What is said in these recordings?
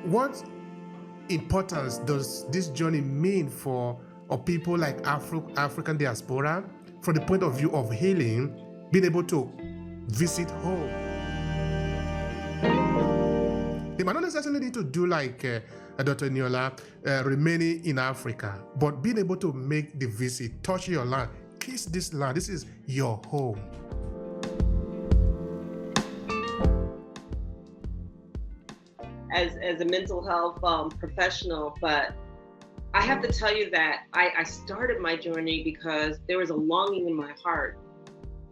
what importance does this journey mean for people like African diaspora from the point of view of healing, being able to visit home? They might not necessarily need to do like Dr. Niola, remaining in Africa, but being able to make the visit, touch your land, kiss this land. This is your home. As a mental health professional, but I have to tell you that I started my journey because there was a longing in my heart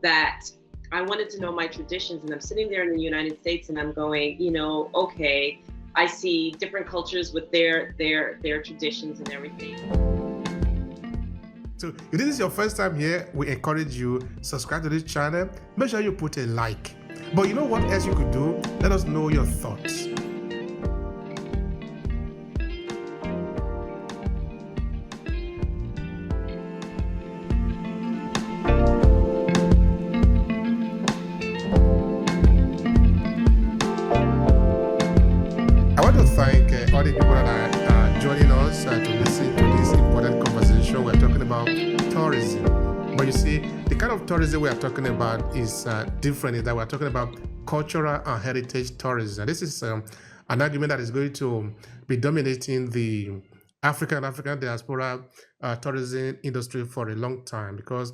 that I wanted to know my traditions. And I'm sitting there in the United States and I'm going, okay, I see different cultures with their traditions and everything. So if this is your first time here, we encourage you, subscribe to this channel. Make sure you put a like. But you know what else you could do? Let us know your thoughts. Thank all the people that are joining us to listen to this important conversation. We're talking about tourism. But you see, the kind of tourism we are talking about is different, in that we're talking about cultural and heritage tourism. This is an argument that is going to be dominating the African diaspora tourism industry for a long time, because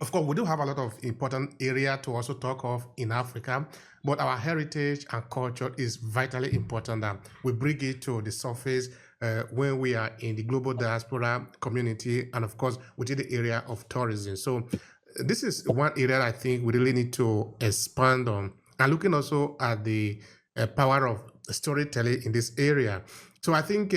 of course, we do have a lot of important area to also talk of in Africa, but our heritage and culture is vitally important that we bring it to the surface when we are in the global diaspora community, and of course, within the area of tourism. So this is one area I think we really need to expand on, and looking also at the power of storytelling in this area. So I think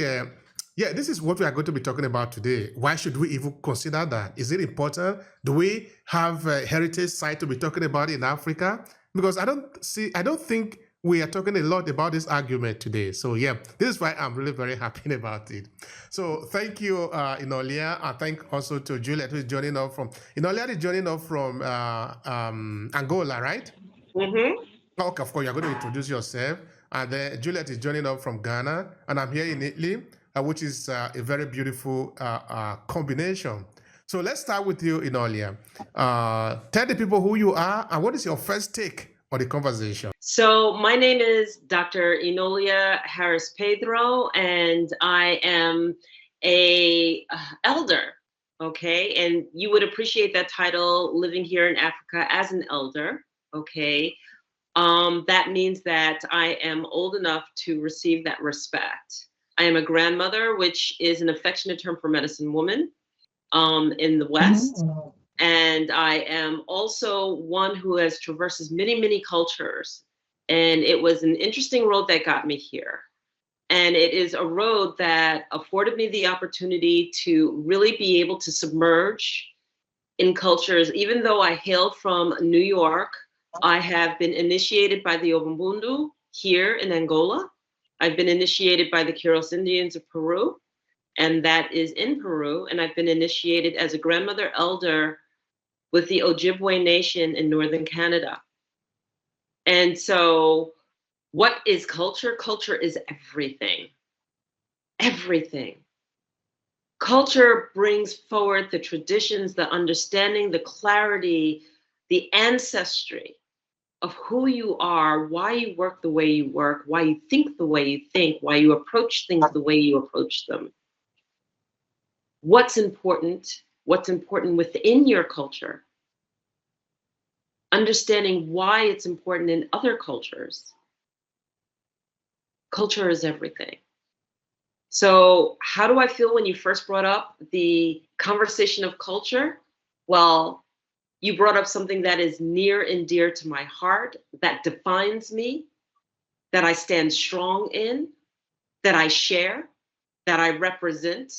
this is what we are going to be talking about today. Why should we even consider that? Is it important? Do we have a heritage site to be talking about in Africa? Because I don't think we are talking a lot about this argument today. So this is why I'm really very happy about it. So thank you, Inolia, and thank also to Juliet, who is joining us from, Inolia is joining us from Angola, right? Mm-hmm. Okay, of course, you're going to introduce yourself. And then Juliet is joining us from Ghana, and I'm here in Italy, which is a very beautiful combination. So let's start with you, Inolia. Tell the people who you are and what is your first take on the conversation. So my name is Dr. Inolia Harris Pedro, and I am a elder, okay? And you would appreciate that title, living here in Africa as an elder, okay? That means that I am old enough to receive that respect. I am a grandmother, which is an affectionate term for medicine woman in the West. And I am also one who has traverses many, many cultures. And it was an interesting road that got me here. And it is a road that afforded me the opportunity to really be able to submerge in cultures. Even though I hail from New York, I have been initiated by the Obumbundu here in Angola. I've been initiated by the Quiros Indians of Peru, and that is in Peru. And I've been initiated as a grandmother elder with the Ojibwe Nation in Northern Canada. And so what is culture? Culture is everything. Everything. Culture brings forward the traditions, the understanding, the clarity, the ancestry of who you are, why you work the way you work, why you think the way you think, why you approach things the way you approach them. What's important within your culture. Understanding why it's important in other cultures. Culture is everything. So how do I feel when you first brought up the conversation of culture? Well, you brought up something that is near and dear to my heart, that defines me, that I stand strong in, that I share, that I represent,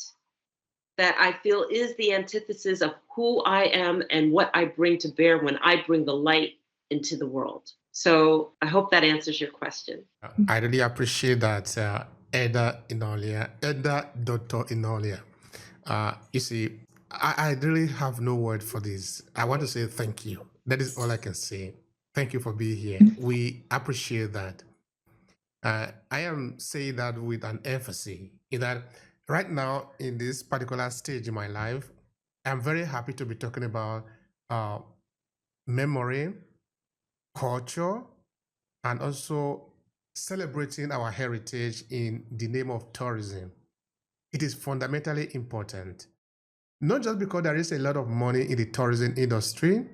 that I feel is the antithesis of who I am and what I bring to bear when I bring the light into the world. So I hope that answers your question. I really appreciate that, Dr. Inolia. You see, I really have no word for this. I want to say thank you. That is all I can say. Thank you for being here. We appreciate that. I am saying that with an emphasis in that right now in this particular stage in my life, I'm very happy to be talking about uh, memory, culture, and also celebrating our heritage in the name of tourism. It is fundamentally important, not just because there is a lot of money in the tourism industry,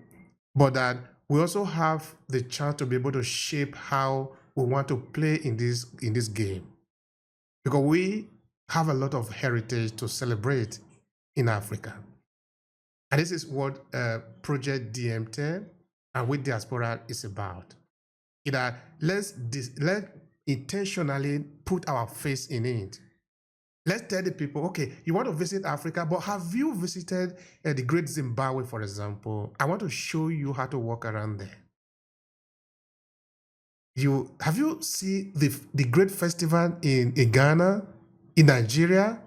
but that we also have the chance to be able to shape how we want to play in this game, because we have a lot of heritage to celebrate in Africa. And this is what Project DMT and with Diaspora is about. That let intentionally put our face in it. Let's tell the people, okay, you want to visit Africa, but have you visited the Great Zimbabwe, for example? I want to show you how to walk around there. Have you seen the great festival in Ghana, in Nigeria,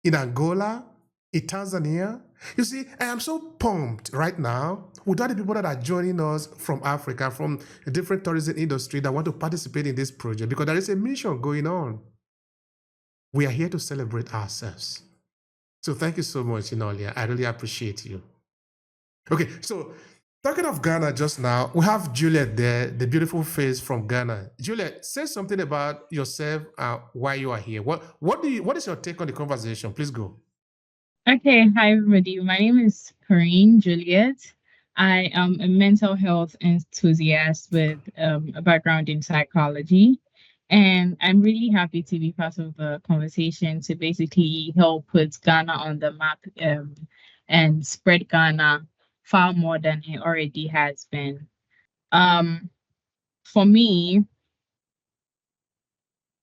in Angola, in Tanzania? You see, I am so pumped right now with all the people that are joining us from Africa, from a different tourism industry that want to participate in this project, because there is a mission going on. We are here to celebrate ourselves. So thank you so much, Inolia. I really appreciate you. Okay, so talking of Ghana just now, we have Juliet there, the beautiful face from Ghana. Juliet, say something about yourself, why you are here. What is your take on the conversation? Please go. Okay, hi everybody. My name is Corinne Juliet. I am a mental health enthusiast with a background in psychology. And I'm really happy to be part of the conversation to basically help put Ghana on the map and spread Ghana far more than it already has been. Um, for me,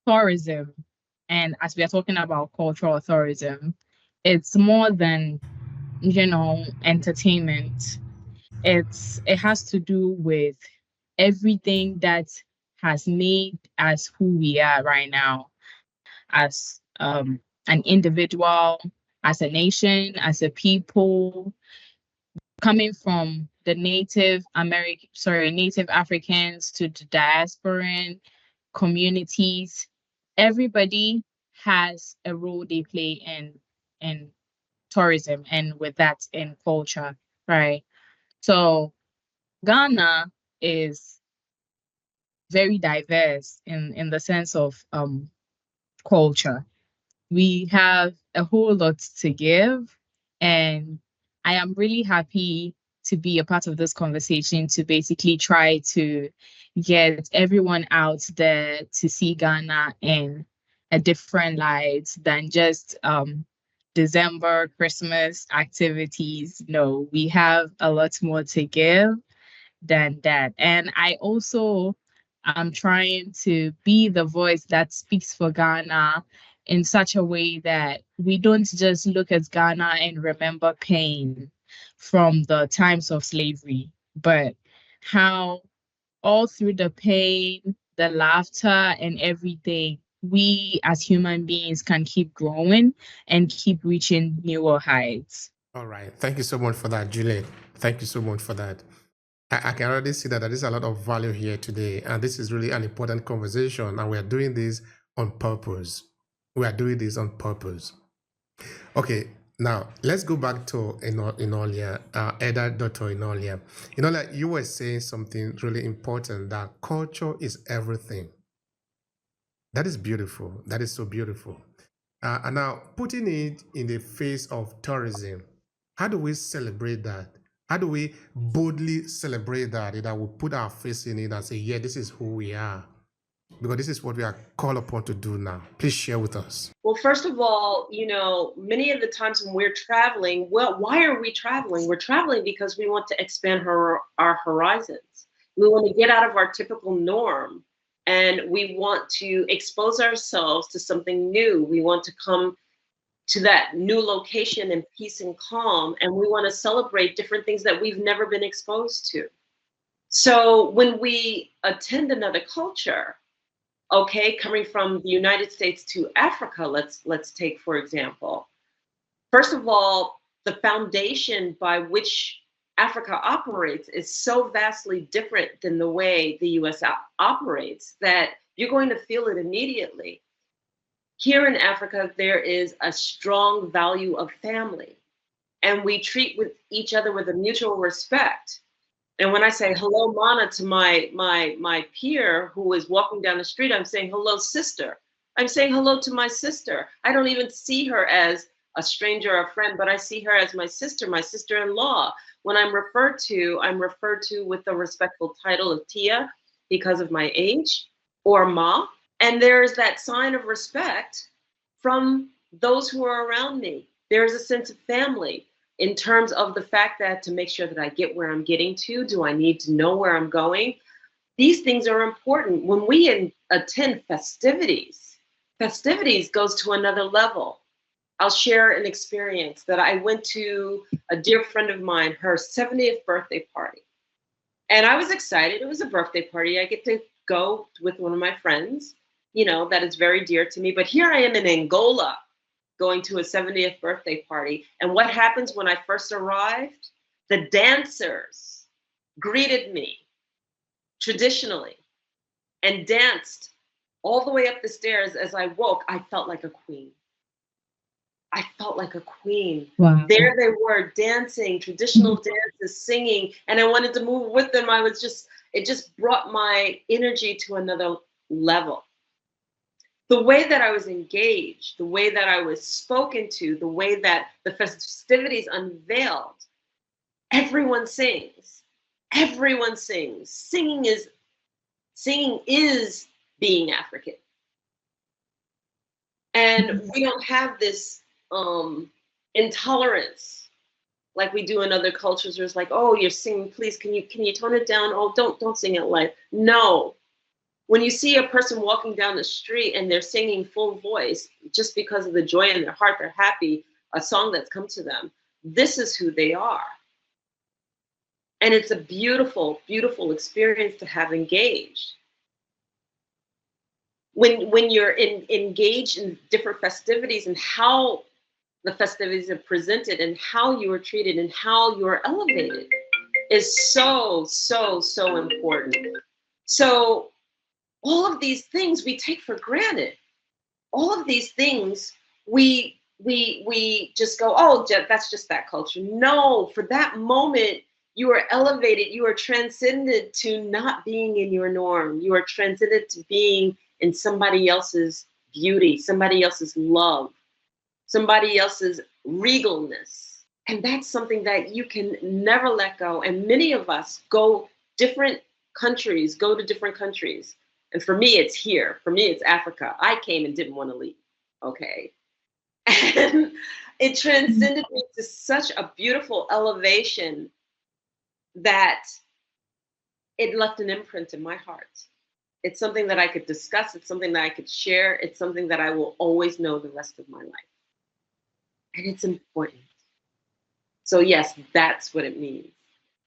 tourism, and as we are talking about cultural tourism, it's more than entertainment. It has to do with everything that has made us who we are right now as an individual, as a nation, as a people, coming from the Native Africans to the diasporan communities. Everybody has a role they play in tourism and with that in culture, right? So Ghana is very diverse in the sense of culture. We have a whole lot to give, and I am really happy to be a part of this conversation to basically try to get everyone out there to see Ghana in a different light than just December Christmas activities. No, we have a lot more to give than that. And I also am trying to be the voice that speaks for Ghana in such a way that we don't just look at Ghana and remember pain from the times of slavery, but how all through the pain, the laughter, and everything, we as human beings can keep growing and keep reaching newer heights. All right. Thank you so much for that, Juliet. Thank you so much for that. I can already see that there is a lot of value here today, and this is really an important conversation, and we are doing this on purpose. We are doing this on purpose. Okay, now let's go back to Inolia, Eda Dr. Inolia. Inolia, you were saying something really important, that culture is everything. That is beautiful. That is so beautiful. And now putting it in the face of tourism, how do we celebrate that? How do we boldly celebrate that? That we put our face in it and say, yeah, this is who we are. Because this is what we are called upon to do now. Please share with us. Well, first of all, many of the times when we're traveling, well, why are we traveling? We're traveling because we want to expand our horizons. We want to get out of our typical norm, and we want to expose ourselves to something new. We want to come to that new location in peace and calm, and we want to celebrate different things that we've never been exposed to. So when we attend another culture, okay, coming from the United States to Africa, let's take for example. First of all, the foundation by which Africa operates is so vastly different than the way the US operates that you're going to feel it immediately. Here in Africa, there is a strong value of family, and we treat with each other with a mutual respect. And when I say hello, Mana, to my peer who is walking down the street, I'm saying hello, sister. I'm saying hello to my sister. I don't even see her as a stranger or a friend, but I see her as my sister-in-law. When I'm referred to with the respectful title of Tia because of my age, or Ma. And there's that sign of respect from those who are around me. There's a sense of family in terms of the fact that to make sure that I get where I'm getting to, do I need to know where I'm going? These things are important. When we attend festivities goes to another level. I'll share an experience that I went to a dear friend of mine, her 70th birthday party. And I was excited. It was a birthday party. I get to go with one of my friends, that is very dear to me. But here I am in Angola going to a 70th birthday party. And what happens when I first arrived? The dancers greeted me traditionally and danced all the way up the stairs. As I woke, I felt like a queen. I felt like a queen. Wow. There they were dancing, traditional dances, singing, and I wanted to move with them. It just brought my energy to another level. The way that I was engaged, the way that I was spoken to, the way that the festivities unveiled, everyone sings. Everyone sings. Singing is being African. And we don't have this intolerance like we do in other cultures where it's like, oh, you're singing, please, can you tone it down? Oh, don't sing it live. No. When you see a person walking down the street and they're singing full voice just because of the joy in their heart, they're happy, a song that's come to them, this is who they are. And it's a beautiful, beautiful experience to have engaged. When you're engaged in different festivities and how the festivities are presented and how you are treated and how you are elevated is so, so, so important. So all of these things we take for granted. All of these things we just go, oh, that's just that culture. No, for that moment, you are elevated, you are transcended to not being in your norm. You are transcended to being in somebody else's beauty, somebody else's love, somebody else's regalness. And that's something that you can never let go. And many of us go to different countries. And for me, it's here. For me, it's Africa. I came and didn't want to leave, okay? And it transcended me to such a beautiful elevation that it left an imprint in my heart. It's something that I could discuss. It's something that I could share. It's something that I will always know the rest of my life. And it's important. So yes, that's what it means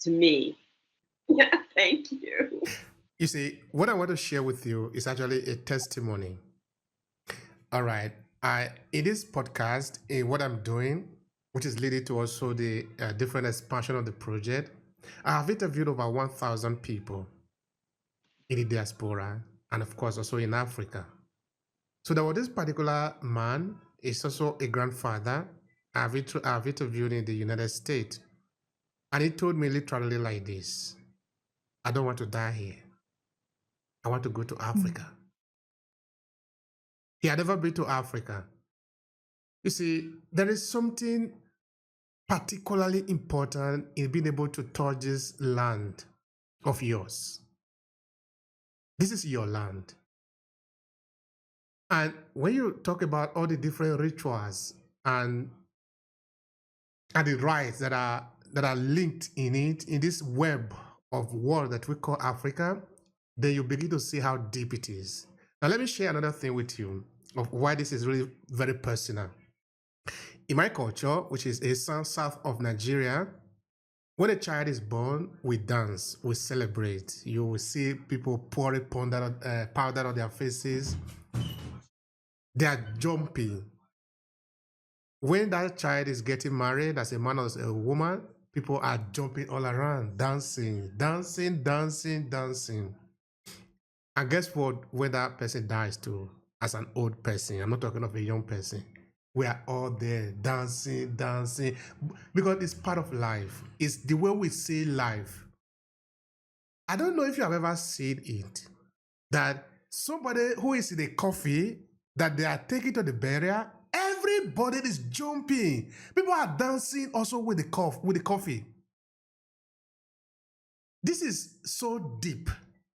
to me. Yeah, thank you. You see, what I want to share with you is actually a testimony. All right. In this podcast, in what I'm doing, which is leading to also the different expansion of the project, I have interviewed over 1,000 people in the diaspora and, of course, also in Africa. So there was this particular man, is also a grandfather. I've interviewed in the United States. And he told me literally like this: I don't want to die here. I want to go to Africa. He had never been to Africa. You see, there is something particularly important in being able to touch this land of yours. This is your land. And when you talk about all the different rituals and the rites that are linked in it, in this web of world that we call Africa, then you begin to see how deep it is. Now, let me share another thing with you of why this is really very personal. In my culture, which is a south of Nigeria, when a child is born, we dance, we celebrate. You will see people pouring powder on their faces. They are jumping. When that child is getting married, as a man or a woman, people are jumping all around, dancing, dancing, dancing, dancing. And guess what? When that person dies too, as an old person, I'm not talking of a young person. We are all there dancing, dancing, because it's part of life. It's the way we see life. I don't know if you have ever seen it, that somebody who is in a coffee that they are taking to the burial, everybody is jumping. People are dancing also with the coffee. This is so deep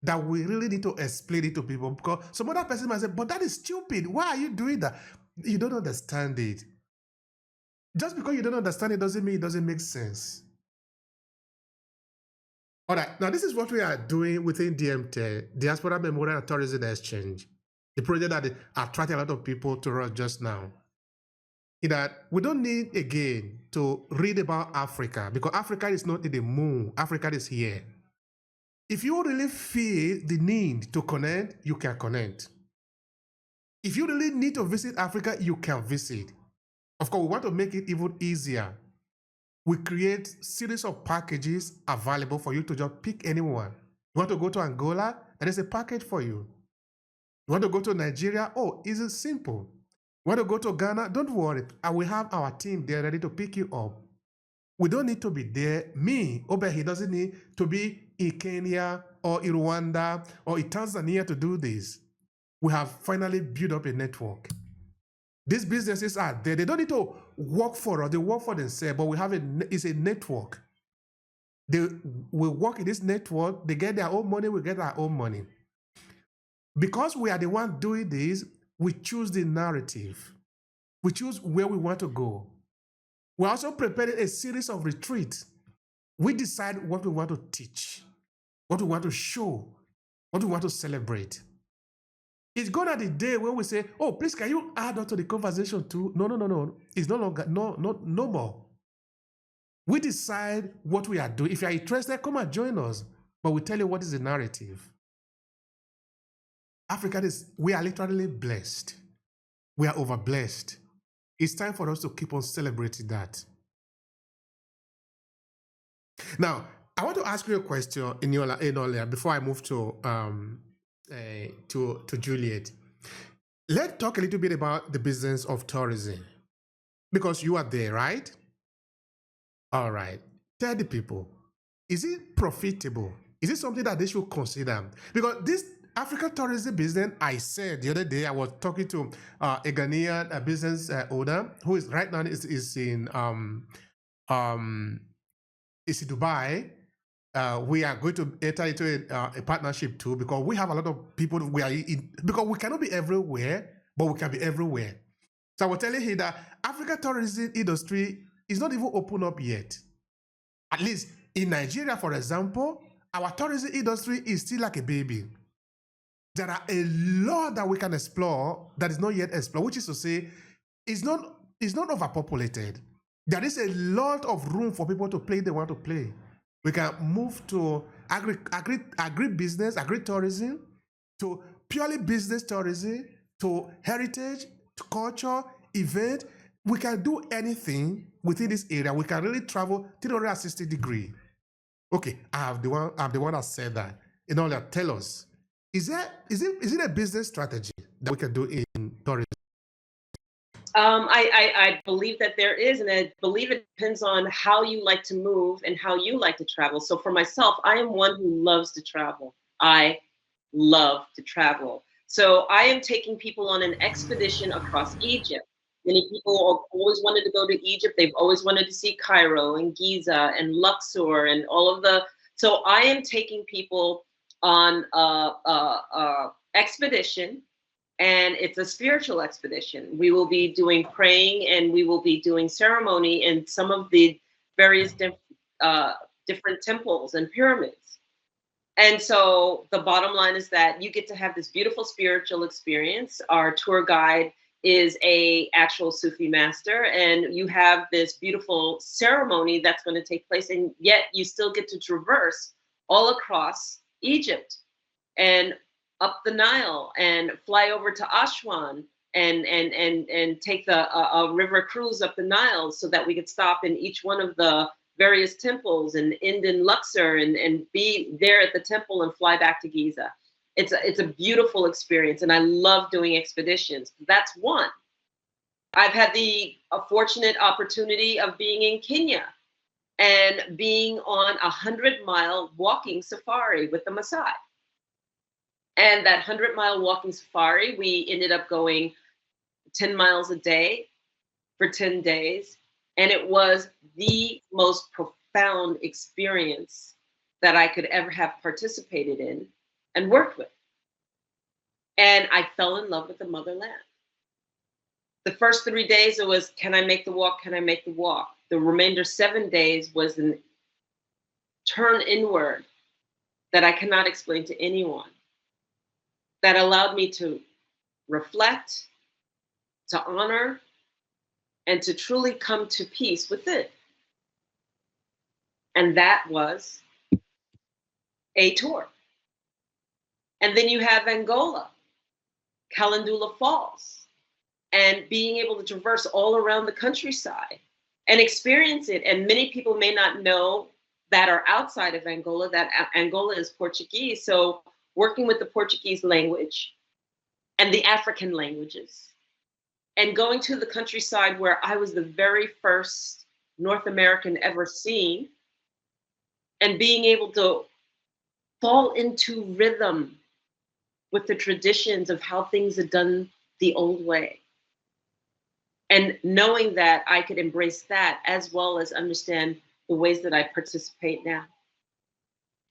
that we really need to explain it to people, because some other person might say, but that is stupid. Why are you doing that? You don't understand it. Just because you don't understand it doesn't mean it doesn't make sense. All right, now this is what we are doing within DMT, Diaspora Memorial and Tourism Exchange, the project that attracted a lot of people to us just now. In that we don't need again to read about Africa, because Africa is not in the moon, Africa is here. If you really feel the need to connect, you can connect. If you really need to visit Africa, you can visit. Of course, we want to make it even easier. We create series of packages available for you to just pick anyone. You want to go to Angola? There is a package for you. You want to go to Nigeria? Oh, it's simple. You want to go to Ghana? Don't worry. I will have our team there ready to pick you up. We don't need to be there. Me, Obehi, doesn't need to be in Kenya or in Rwanda or in Tanzania to do this. We have finally built up a network. These businesses are there. They don't need to work for us. They work for themselves, but we have it's a network. They will work in this network. They get their own money. We get our own money. Because we are the one doing this, we choose the narrative. We choose where we want to go. We're also preparing a series of retreats. We decide what we want to teach, what we want to show, what we want to celebrate. It's gone at the day when we say, oh, please, can you add on to the conversation too? No. It's no longer, no more. We decide what we are doing. If you are interested, come and join us. But we tell you what is the narrative. Africa we are literally blessed. We are over blessed. It's time for us to keep on celebrating that. Now, I want to ask you a question, Inola, before I move to Juliet. Let's talk a little bit about the business of tourism, because you are there, right? All right. Tell the people, is it profitable? Is it something that they should consider? Because this African tourism business, I said the other day, I was talking to a Ghanaian business owner who is right now is in Dubai. We are going to enter into a partnership too, because we have a lot of people we are in, because we cannot be everywhere, but we can be everywhere. So I was telling him that African tourism industry is not even open up yet. At least in Nigeria, for example, our tourism industry is still like a baby. There are a lot that we can explore that is not yet explored, which is to say, it's not overpopulated. There is a lot of room for people to play they want to play. We can move to agri-business, agri-tourism, to purely business tourism, to heritage, to culture, event. We can do anything within this area. We can really travel 360 degrees. Okay, I'm the one that said that. In order, tell us, is it a business strategy that we can do in tourism? I believe that there is, and I believe it depends on how you like to move and how you like to travel. So for myself, I am one who loves to travel. I love to travel. So I am taking people on an expedition across Egypt. Many people always wanted to go to Egypt. They've always wanted to see Cairo and Giza and Luxor and all of the. So I am taking people on a expedition, and it's a spiritual expedition. We will be doing praying, and we will be doing ceremony in some of the various different temples and pyramids. And so the bottom line is that you get to have this beautiful spiritual experience. Our tour guide is a actual Sufi master, and you have this beautiful ceremony that's going to take place, and yet you still get to traverse all across Egypt and up the Nile and fly over to Aswan and take the river cruise up the Nile, so that we could stop in each one of the various temples and end in Luxor and be there at the temple and fly back to Giza. It's a beautiful experience, and I love doing expeditions. That's one. I've had the fortunate opportunity of being in Kenya and being on a 100-mile walking safari with the Maasai. And that 100-mile walking safari, we ended up going 10 miles a day for 10 days. And it was the most profound experience that I could ever have participated in and worked with. And I fell in love with the motherland. The first 3 days, it was, can I make the walk? Can I make the walk? The remainder 7 days was an turn inward that I cannot explain to anyone, that allowed me to reflect, to honor, and to truly come to peace with it. And that was a tour. And then you have Angola, Calendula Falls, and being able to traverse all around the countryside and experience it. And many people may not know that are outside of Angola, that Angola is Portuguese. So working with the Portuguese language and the African languages, and going to the countryside where I was the very first North American ever seen, and being able to fall into rhythm with the traditions of how things are done the old way. And knowing that I could embrace that as well as understand the ways that I participate now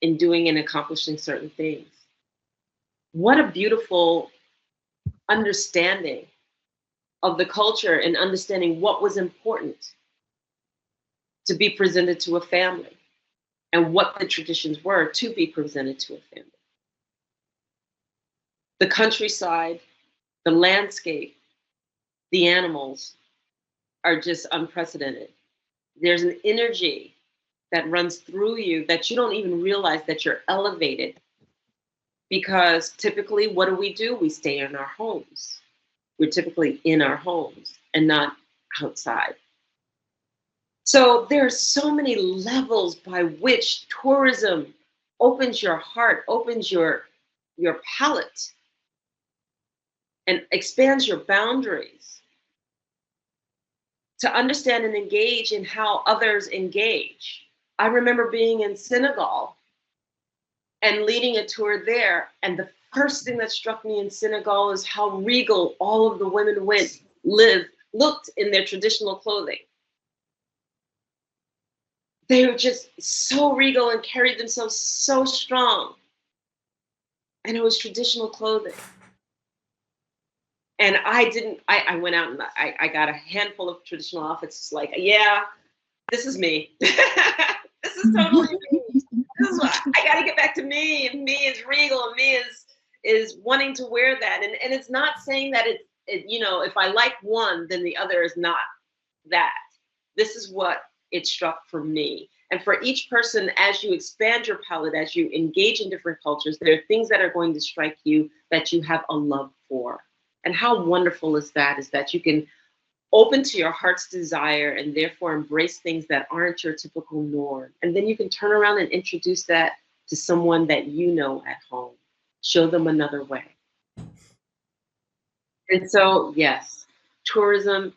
in doing and accomplishing certain things. What a beautiful understanding of the culture and understanding what was important to be presented to a family and what the traditions were to be presented to a family. The countryside, the landscape, the animals are just unprecedented. There's an energy that runs through you that you don't even realize that you're elevated, because typically what do? We stay in our homes. We're typically in our homes and not outside. So there are so many levels by which tourism opens your heart, opens your palate, and expands your boundaries to understand and engage in how others engage. I remember being in Senegal and leading a tour there, and the first thing that struck me in Senegal is how regal all of the women looked in their traditional clothing. They were just so regal and carried themselves so strong. And it was traditional clothing. And I went out and I got a handful of traditional outfits. Like, yeah, this is me. This is totally me. This is what I got to get back to me, and me is regal, and me is wanting to wear that. And it's not saying that it, if I like one, then the other is not that. This is what it struck for me. And for each person, as you expand your palette, as you engage in different cultures, there are things that are going to strike you that you have a love for. And how wonderful is that you can open to your heart's desire and therefore embrace things that aren't your typical norm. And then you can turn around and introduce that to someone that you know at home. Show them another way. And so, yes, tourism,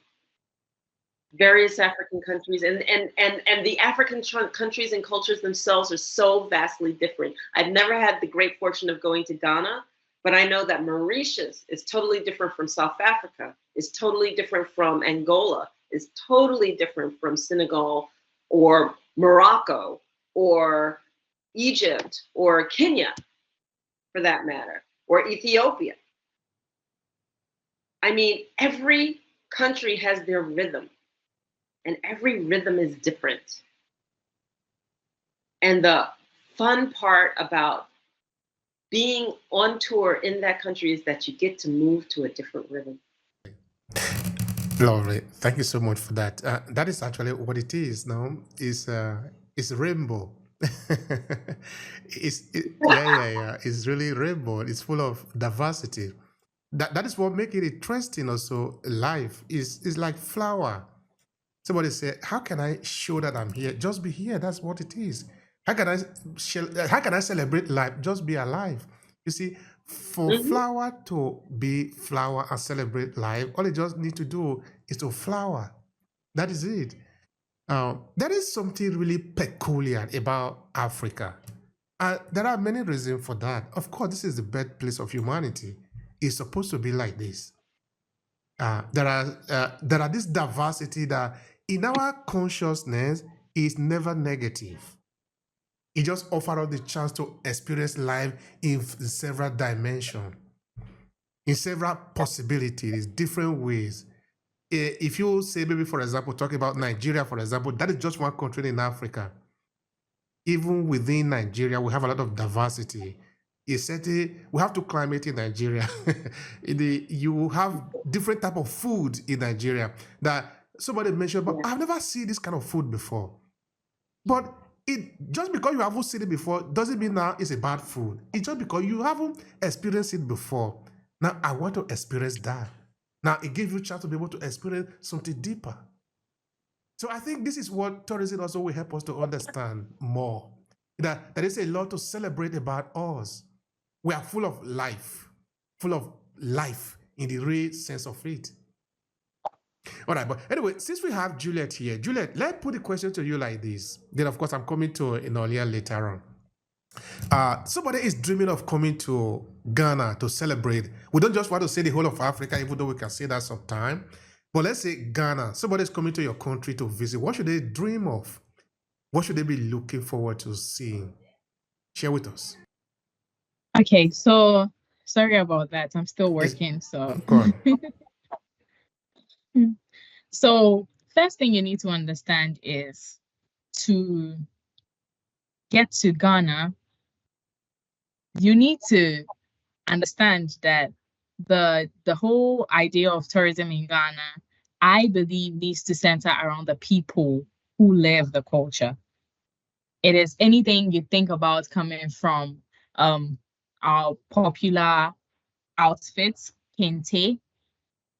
various African countries, and the African countries and cultures themselves are so vastly different. I've never had the great fortune of going to Ghana, but I know that Mauritius is totally different from South Africa, is totally different from Angola, is totally different from Senegal or Morocco or Egypt or Kenya, for that matter, or Ethiopia. I mean, every country has their rhythm, and every rhythm is different. And the fun part about being on tour in that country is that you get to move to a different rhythm. Lovely. Thank you so much for that. That is actually what it is. No, it's rainbow. Yeah. It's really rainbow. It's full of diversity. That is what makes it interesting. Also, life is like flower. Somebody said, "How can I show that I'm here? Just be here. That's what it is. How can I celebrate life? Just be alive." You see, For flower to be flower and celebrate life, all you just need to do is to flower. That is it. That is something really peculiar about Africa. There are many reasons for that. Of course, this is the birthplace of humanity. It's supposed to be like this. There are this diversity that in our consciousness is never negative. It just offers us the chance to experience life in several dimensions, in several possibilities, different ways. If you say, maybe for example, talking about Nigeria, for example, that is just one country in Africa. Even within Nigeria, we have a lot of diversity. We have to climate in Nigeria. You have different type of food in Nigeria that somebody mentioned, but I've never seen this kind of food before. But just because you haven't seen it before doesn't mean now it's a bad food. It's just because you haven't experienced it before. Now I want to experience that. Now it gives you a chance to be able to experience something deeper. So I think this is what tourism also will help us to understand more. That there is a lot to celebrate about us. We are full of life in the real sense of it. All right, but anyway, since we have Juliet here, Juliet, let's put the question to you like this. Then, of course, I'm coming to Inolia later on. Somebody is dreaming of coming to Ghana to celebrate. We don't just want to say the whole of Africa, even though we can say that sometime. But let's say Ghana, somebody is coming to your country to visit. What should they dream of? What should they be looking forward to seeing? Share with us. Okay, so sorry about that. I'm still working, so Go on. So first thing you need to understand is to get to Ghana, you need to understand that the whole idea of tourism in Ghana, I believe, needs to center around the people who live the culture. It is anything you think about coming from our popular outfits, kente.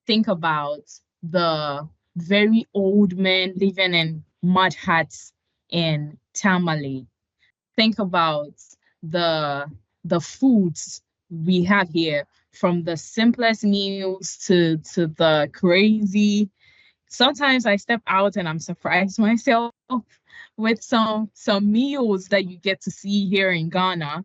Think about the very old men living in mud huts in Tamale. Think about the foods we have here, from the simplest meals to the crazy. Sometimes I step out and I'm surprised myself with some meals that you get to see here in Ghana.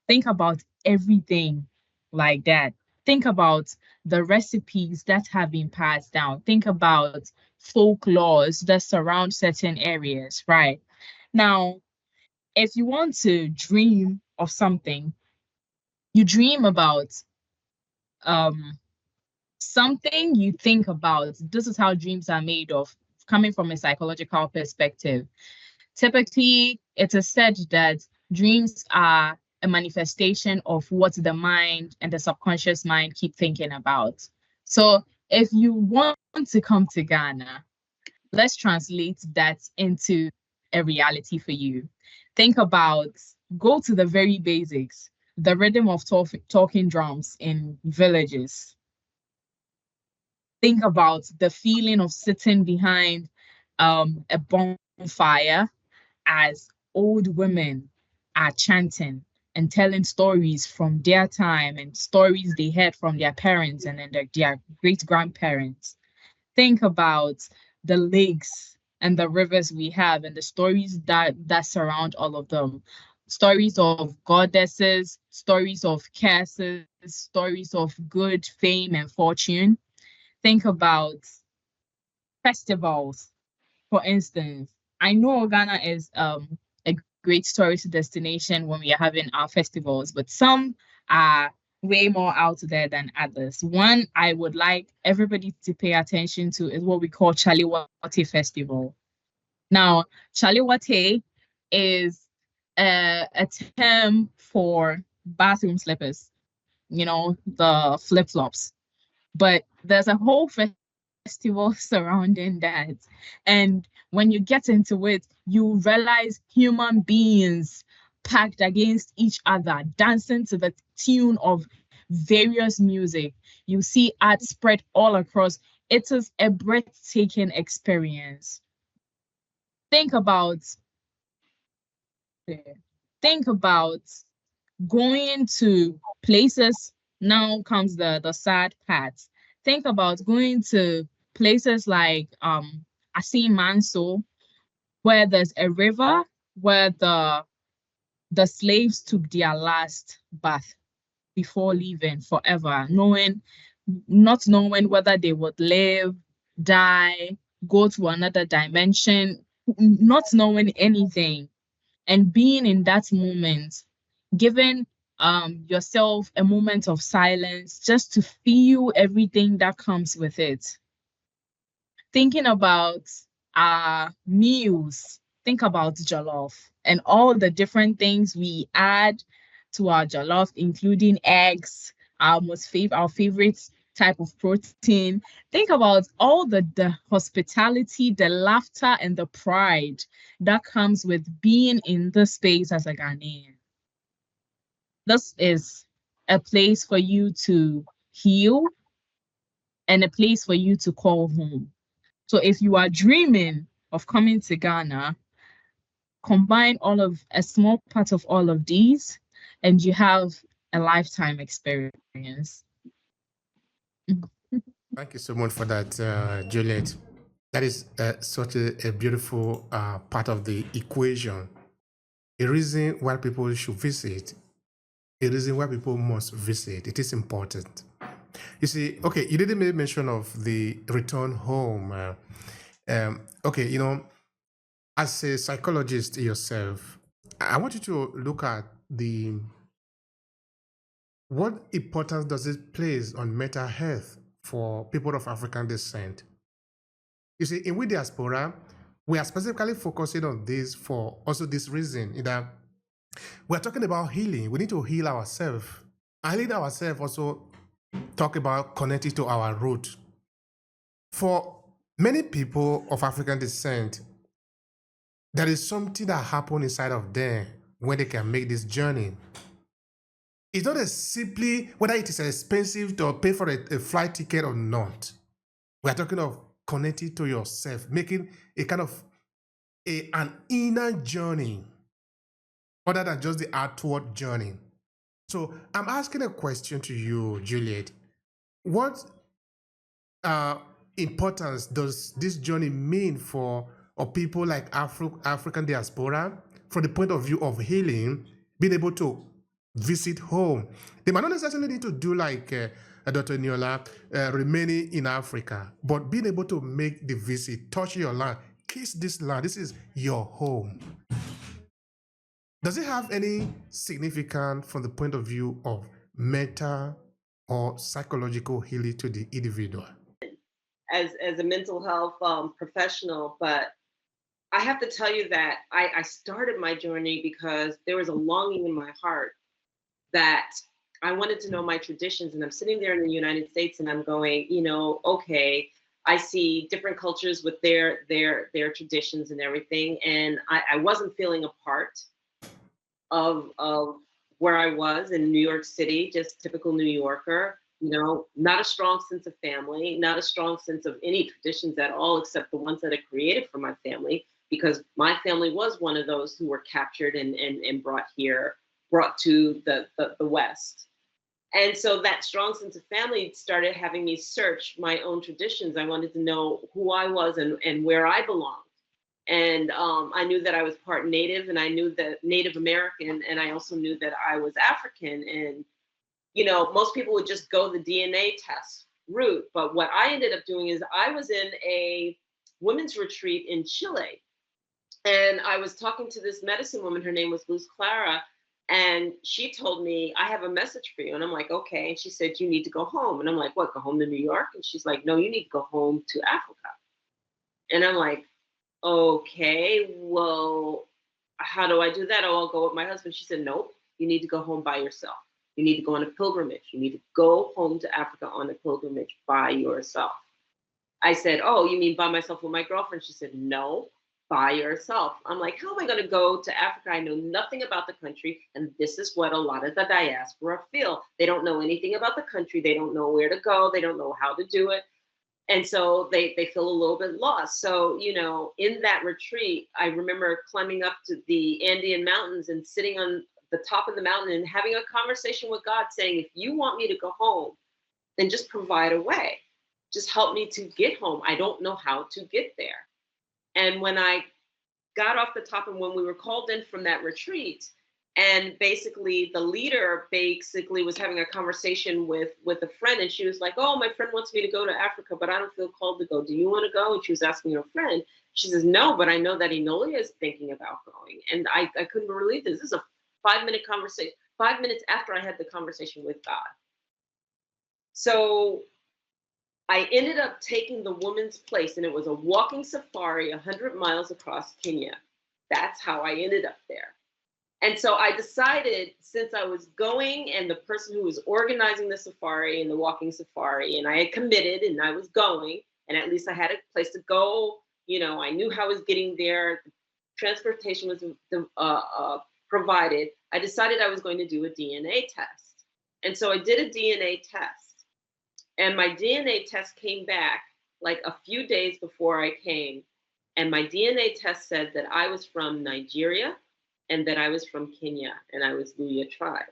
Think about everything like that. Think about the recipes that have been passed down. Think about folklores that surround certain areas, right? Now, if you want to dream of something, you dream about something you think about. This is how dreams are made of, coming from a psychological perspective. Typically, it is said that dreams are a manifestation of what the mind and the subconscious mind keep thinking about. So if you want to come to Ghana, let's translate that into a reality for you. Think about, go to the very basics, the rhythm of talking drums in villages. Think about the feeling of sitting behind a bonfire as old women are chanting and telling stories from their time and stories they heard from their parents and then their great grandparents. Think about the lakes and the rivers we have and the stories that surround all of them. Stories of goddesses, stories of curses, stories of good fame and fortune. Think about festivals, for instance. I know Ghana is a great tourist destination when we are having our festivals, but some are way more out there than others. One I would like everybody to pay attention to is what we call Chaliwate Festival. Now, Chaliwate is a term for bathroom slippers, the flip-flops. But there's a whole festival surrounding that. And when you get into it, you realize human beings packed against each other, dancing to the tune of various music. You see art spread all across. It is a breathtaking experience. Think about going to places. Now comes the sad part. Think about going to places like Manso, where there's a river where the slaves took their last bath before leaving forever, not knowing whether they would live, die, go to another dimension, not knowing anything, and being in that moment, giving yourself a moment of silence just to feel everything that comes with it. Thinking about our meals, think about jollof and all the different things we add to our jollof, including eggs, our favorite type of protein. Think about all the hospitality, the laughter, and the pride that comes with being in this space as a Ghanaian. This is a place for you to heal and a place for you to call home. So if you are dreaming of coming to Ghana, combine a small part of all of these, and you have a lifetime experience. Thank you so much for that, Juliet. That is such a beautiful part of the equation. A reason why people should visit, a reason why people must visit. It is important. You see, okay, you didn't make mention of the return home. Okay, as a psychologist yourself, I want you to look at what importance does it place on mental health for people of African descent? You see, in We Diaspora, we are specifically focusing on this for also this reason, in that we're talking about healing. We need to heal ourselves. Healing ourselves also talk about connecting to our root. For many people of African descent, there is something that happens inside of them when they can make this journey. It's not as simply whether it is expensive to pay for a flight ticket or not. We are talking of connecting to yourself, making a kind of an inner journey other than just the outward journey. So I'm asking a question to you, Juliet. What importance does this journey mean for people like African diaspora from the point of view of healing, being able to visit home? They might not necessarily need to do like Dr. Niola, remaining in Africa, but being able to make the visit, touch your land, kiss this land, this is your home. Does it have any significance from the point of view of mental or psychological healing to the individual? As a mental health professional, but I have to tell you that I started my journey because there was a longing in my heart that I wanted to know my traditions. And I'm sitting there in the United States and I'm going, okay, I see different cultures with their traditions and everything. And I wasn't feeling a part of where I was in New York City, just typical New Yorker, not a strong sense of family, not a strong sense of any traditions at all, except the ones that I created for my family, because my family was one of those who were captured and brought to the West. And so that strong sense of family started having me search my own traditions. I wanted to know who I was and where I belonged. And I knew that I was part Native, and I knew that Native American, and I also knew that I was African. And, most people would just go the DNA test route. But what I ended up doing is I was in a women's retreat in Chile. And I was talking to this medicine woman, her name was Luz Clara, and she told me, I have a message for you. And I'm like, okay. And she said, you need to go home. And I'm like, what, go home to New York? And she's like, no, you need to go home to Africa. And I'm like, okay, well, how do I do that? Oh, I'll go with my husband. She said, nope, you need to go home by yourself. You need to go on a pilgrimage. You need to go home to Africa on a pilgrimage by yourself. I said, oh, you mean by myself with my girlfriend? She said, no, by yourself. I'm like, how am I going to go to Africa? I know nothing about the country. And this is what a lot of the diaspora feel. They don't know anything about the country. They don't know where to go. They don't know how to do it. And so they feel a little bit lost. So, in that retreat, I remember climbing up to the Andean mountains and sitting on the top of the mountain and having a conversation with God saying, if you want me to go home, then just provide a way. Just help me to get home. I don't know how to get there. And when I got off the top and when we were called in from that retreat, and basically the leader basically was having a conversation with a friend, and she was like, oh, my friend wants me to go to Africa, but I don't feel called to go. Do you want to go? And she was asking her friend. She says, no, but I know that Enolia is thinking about going. And I couldn't believe this. This is a 5-minute conversation, 5 minutes after I had the conversation with God. So I ended up taking the woman's place, and it was a walking safari 100 miles across Kenya. That's how I ended up there. And so I decided, since I was going, and the person who was organizing the safari and the walking safari, and I had committed and I was going, and at least I had a place to go, you know, I knew how I was getting there, transportation was provided, I decided I was going to do a DNA test. And so I did a DNA test. And my DNA test came back like a few days before I came. And my DNA test said that I was from Nigeria and that I was from Kenya and I was Luya tribe.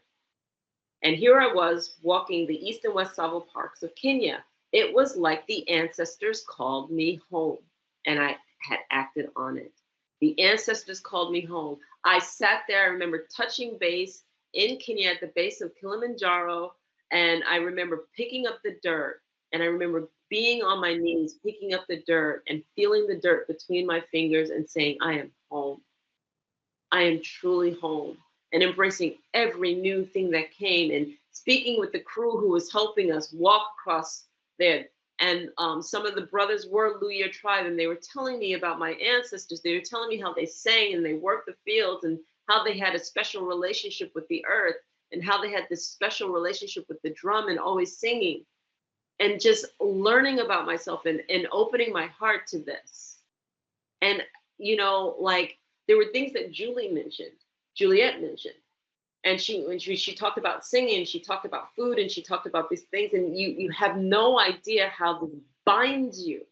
And here I was walking the East and West Savo parks of Kenya. It was like the ancestors called me home, and I had acted on it. The ancestors called me home. I sat there, I remember touching base in Kenya at the base of Kilimanjaro, and I remember picking up the dirt, and I remember being on my knees, picking up the dirt and feeling the dirt between my fingers and saying, I am home. I am truly home, and embracing every new thing that came, and speaking with the crew who was helping us walk across there. And some of the brothers were Luya tribe, and they were telling me about my ancestors. They were telling me how they sang and they worked the fields, and how they had a special relationship with the earth, and how they had this special relationship with the drum and always singing. And just learning about myself and opening my heart to this. And, you know, like, there were things that Juliet mentioned. And when she talked about singing, she talked about food, and she talked about these things, and you have no idea how this binds you.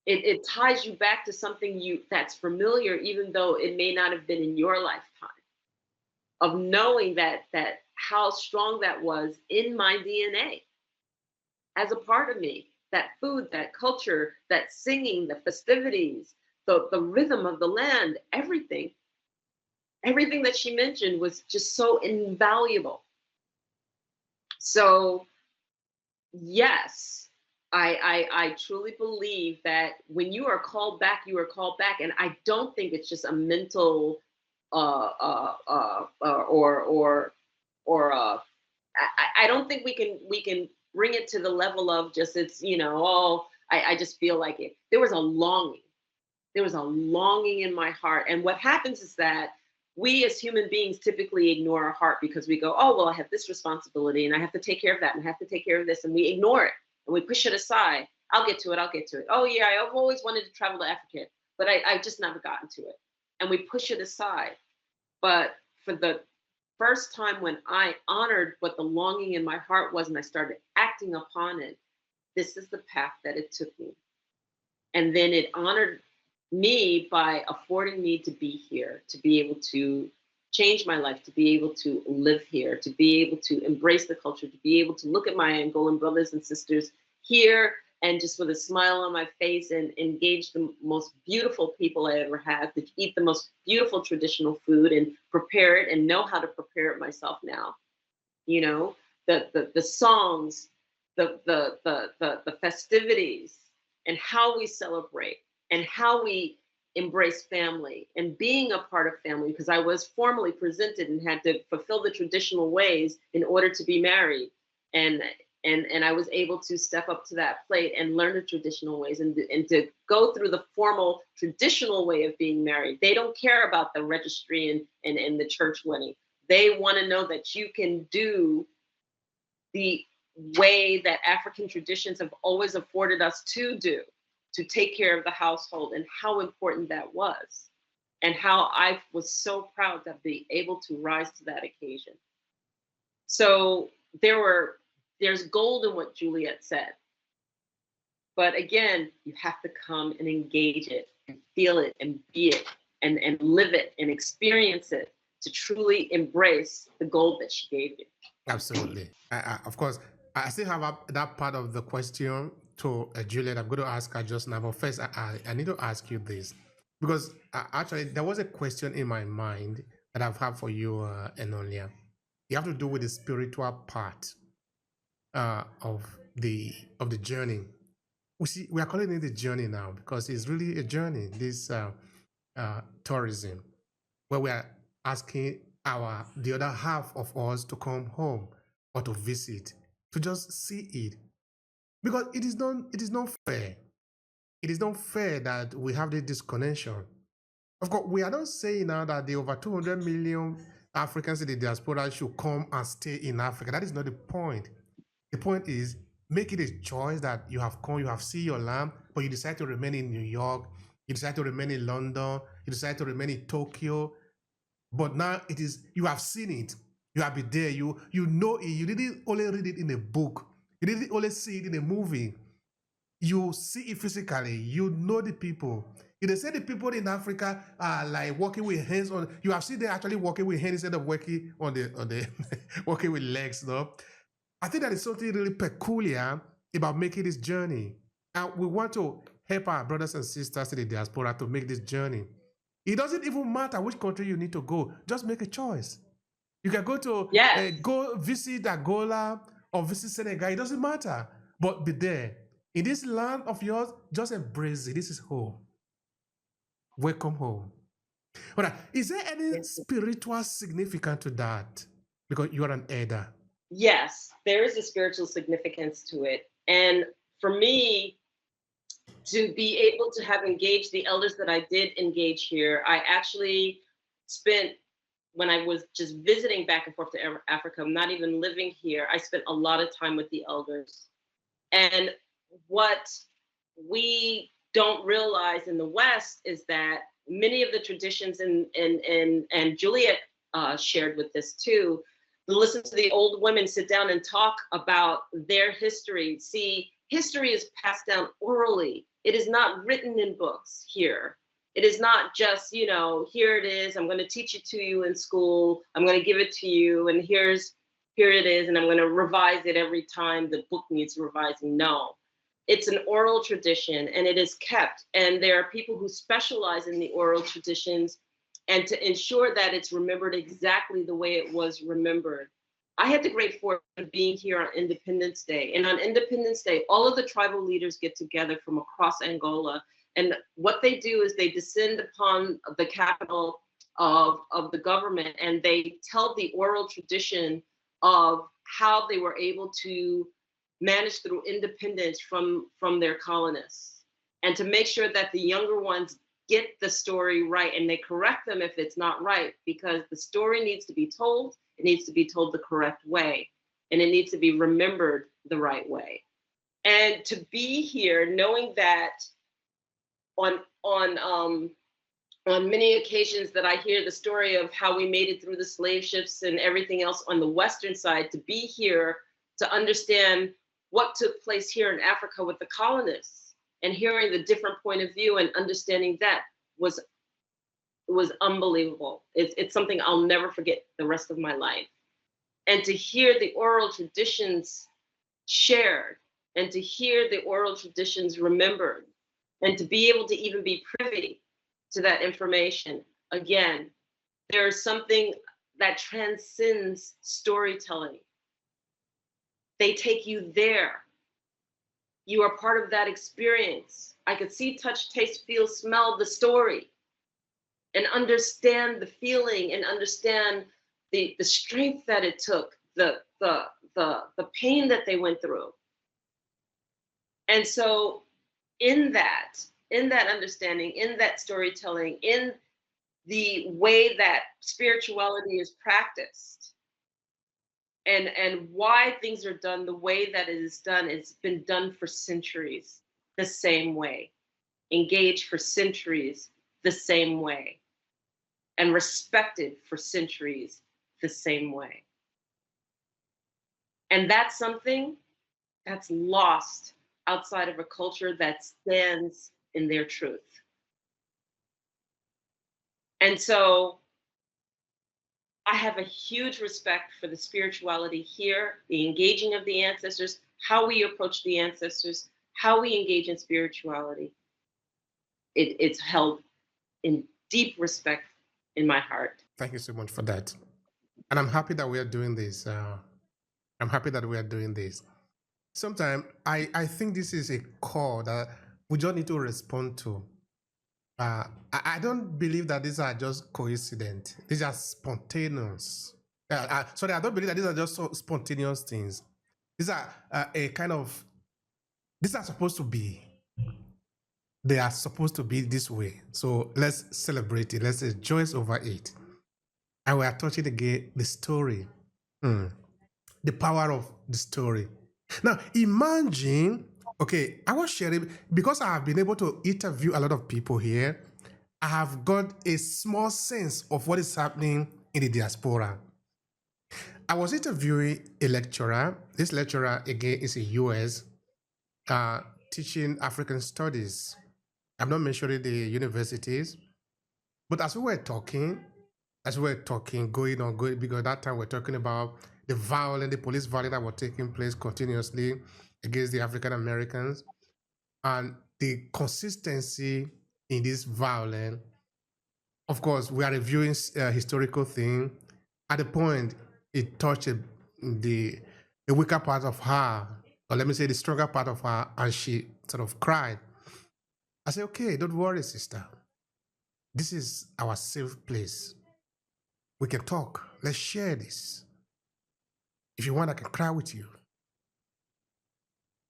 It ties you back to something that's familiar, even though it may not have been in your lifetime. Of knowing that how strong that was in my DNA as a part of me, that food, that culture, that singing, the festivities, the rhythm of the land, everything that she mentioned was just so invaluable. So yes, I truly believe that when you are called back, you are called back. And I don't think it's just a mental I don't think we can bring it to the level of just, it's, you know, oh, I just feel like it. There was a longing in my heart. And what happens is that we as human beings typically ignore our heart, because we go, oh, well, I have this responsibility and I have to take care of that and I have to take care of this, and we ignore it and we push it aside. I'll get to it. Oh yeah, I've always wanted to travel to Africa, but I've just never gotten to it. And we push it aside. But for the first time, when I honored what the longing in my heart was and I started acting upon it, this is the path that it took me. And then it honored me by affording me to be here, to be able to change my life, to be able to live here, to be able to embrace the culture, to be able to look at my Angolan brothers and sisters here and just with a smile on my face and engage the most beautiful people I ever had, to eat the most beautiful traditional food and prepare it and know how to prepare it myself now. You know, the songs, the festivities, and how we celebrate and how we embrace family and being a part of family, because I was formally presented and had to fulfill the traditional ways in order to be married. And I was able to step up to that plate and learn the traditional ways and to go through the formal traditional way of being married. They don't care about the registry and the church wedding. They want to know that you can do the way that African traditions have always afforded us to do, to take care of the household, and how important that was, and how I was so proud to be able to rise to that occasion. So there's gold in what Juliet said. But again, you have to come and engage it and feel it and be it and live it and experience it, to truly embrace the gold that she gave you. Absolutely. Of course, I still have that part of the question to Juliet. I'm going to ask her just now. But first, I need to ask you this. Because actually, there was a question in my mind that I've had for you, Enolia. You have to do with the spiritual part of the journey. We are calling it a journey now because it's really a journey. This tourism, where we are asking the other half of us to come home or to visit, to just see it, because it is not fair. It is not fair that we have this disconnection. Of course, we are not saying now that the over 200 million Africans in the diaspora should come and stay in Africa. That is not the point. The point is, make it a choice that you have come, you have seen your land, but you decide to remain in New York, you decide to remain in London, you decide to remain in Tokyo. But now it is, you have seen it, you have been there, you know it, you didn't only read it in a book, you didn't only see it in a movie, you see it physically, you know the people. If they say the people in Africa are like working with hands on, you have seen them actually working with hands instead of working on the working with legs, no? I think that is something really peculiar about making this journey. And we want to help our brothers and sisters in the diaspora to make this journey. It doesn't even matter which country you need to go. Just make a choice. You can go to Yes. go visit Angola or visit Senegal. It doesn't matter. But be there. In this land of yours, just embrace it. This is home. Welcome home. All right. Is there any spiritual significance to that? Because you are an elder. Yes, there is a spiritual significance to it. And for me, to be able to have engaged the elders that I did engage here, I actually spent, when I was just visiting back and forth to Africa, not even living here, I spent a lot of time with the elders. And what we don't realize in the West is that many of the traditions, and Juliet shared with this too, listen to the old women sit down and talk about their history. See, history is passed down orally. It is not written in books here. It is not just, here it is, I'm going to teach it to you in school, I'm going to give it to you, and here it is, and I'm going to revise it every time the book needs revising. No, it's an oral tradition, and it is kept. And there are people who specialize in the oral traditions, and to ensure that it's remembered exactly the way it was remembered. I had the great fortune of being here on Independence Day. And on Independence Day, all of the tribal leaders get together from across Angola. And what they do is they descend upon the capital of the government, and they tell the oral tradition of how they were able to manage through independence from their colonists, and to make sure that the younger ones get the story right, and they correct them if it's not right, because the story needs to be told. It needs to be told the correct way, and it needs to be remembered the right way. And to be here knowing that on many occasions that I hear the story of how we made it through the slave ships and everything else on the Western side, to be here to understand what took place here in Africa with the colonists, and hearing the different point of view and understanding that was unbelievable. It's something I'll never forget the rest of my life. And to hear the oral traditions shared, and to hear the oral traditions remembered, and to be able to even be privy to that information. Again, there is something that transcends storytelling. They take you there. You are part of that experience. I could see, touch, taste, feel, smell the story, and understand the feeling, and understand the strength that it took, the pain that they went through. And so in that understanding, in that storytelling, in the way that spirituality is practiced, and why things are done the way that it is done, it's been done for centuries the same way, engaged for centuries the same way, and respected for centuries the same way. And that's something that's lost outside of a culture that stands in their truth. And so I have a huge respect for the spirituality here, the engaging of the ancestors, how we approach the ancestors, how we engage in spirituality. It's held in deep respect in my heart. Thank you so much for that. And I'm happy that we are doing this. I'm happy that we are doing this. Sometimes I think this is a call that we just need to respond to. I don't believe that these are just coincident. These are spontaneous. Sorry, I don't believe that these are just spontaneous things. These are a kind of, these are supposed to be. They are supposed to be this way. So let's celebrate it. Let's rejoice over it. And we are touching again the story. The power of the story. Now, imagine, okay, I was sharing, because I have been able to interview a lot of people here, I have got a small sense of what is happening in the diaspora. I was interviewing a lecturer. This lecturer, again, is in US, teaching African studies. I'm not mentioning the universities, but as we were talking, going on, because that time we're talking about the violence, the police violence that were taking place continuously against the African Americans, and the consistency in this violence. Of course, we are reviewing historical thing. At the point, it touched the weaker part of her, or let me say the stronger part of her, and she sort of cried. I said, okay, don't worry, sister. This is our safe place. We can talk. Let's share this. If you want, I can cry with you.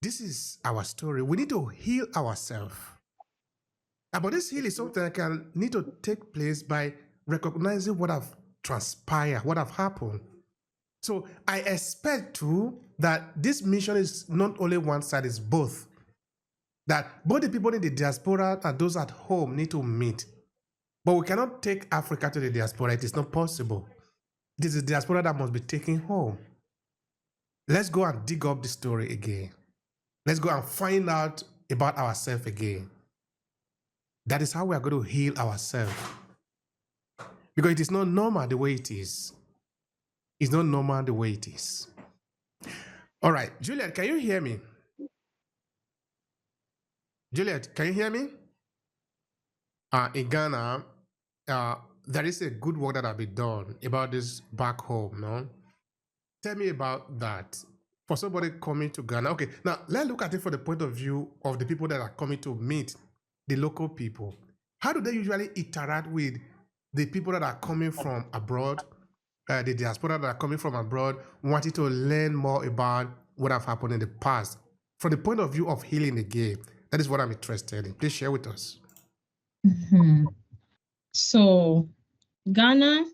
This is our story. We need to heal ourselves. But this healing is something that can need to take place by recognizing what have transpired, what have happened. So I expect too that this mission is not only one side, it's both. That both the people in the diaspora and those at home need to meet. But we cannot take Africa to the diaspora. It is not possible. It is the diaspora that must be taken home. Let's go and dig up the story again. Let's go and find out about ourselves again. That is how we are going to heal ourselves. Because it is not normal the way it is. It's not normal the way it is. All right, Juliet, can you hear me? Juliet, can you hear me? In Ghana, there is a good work that has been done about this back home, no? Tell me about that. For somebody coming to Ghana. Okay, now let's look at it from the point of view of the people that are coming to meet the local people. How do they usually interact with the people that are coming from abroad, the diaspora that are coming from abroad, wanting to learn more about what have happened in the past? From the point of view of healing again, that is what I'm interested in. Please share with us. So Ghana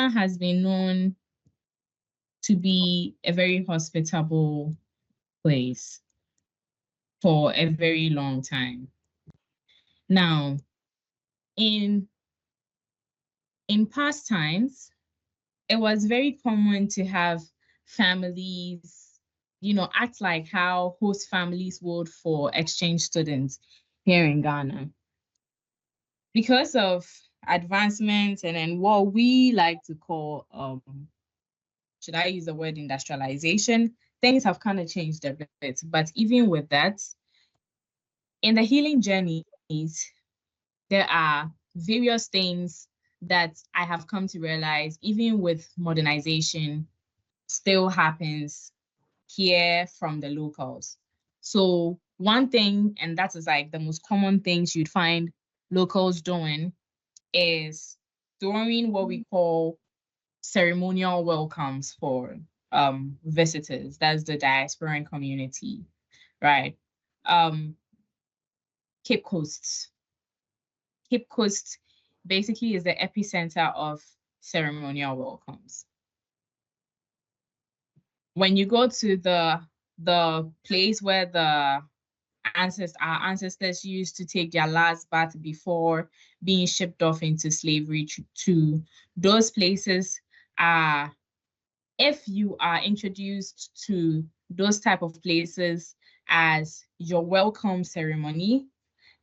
has been known to be a very hospitable place for a very long time. Now, in past times, it was very common to have families, act like how host families would for exchange students here in Ghana. Because of advancements and then what we like to call, should I use the word industrialization, things have kind of changed a bit. But even with that, in the healing journeys, there are various things that I have come to realize, even with modernization, still happens here from the locals. So one thing, and that is like the most common things you'd find locals doing, is throwing what we call ceremonial welcomes for visitors. That's the diasporan community, right? Cape Coast. Cape Coast basically is the epicenter of ceremonial welcomes. When you go to the place where our ancestors used to take their last bath before being shipped off into slavery, to those places are, if you are introduced to those type of places as your welcome ceremony,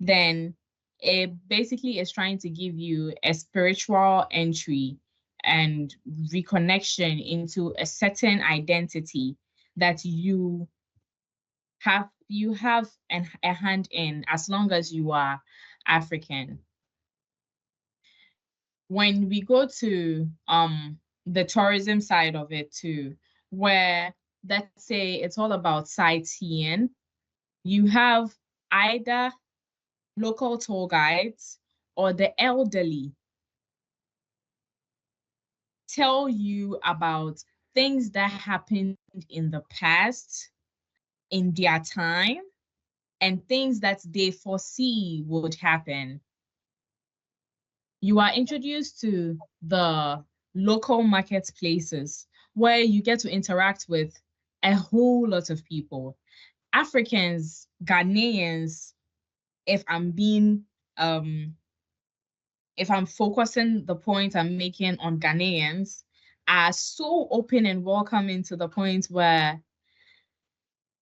then It basically is trying to give you a spiritual entry and reconnection into a certain identity that you have a hand in as long as you are African. When we go to the tourism side of it too, where let's say it's all about sightseeing, you have either local tour guides or the elderly tell you about things that happened in the past, in their time, and things that they foresee would happen. You are introduced to the local marketplaces where you get to interact with a whole lot of people. Africans, Ghanaians, if I'm being if I'm focusing the point I'm making on Ghanaians, are so open and welcoming to the point where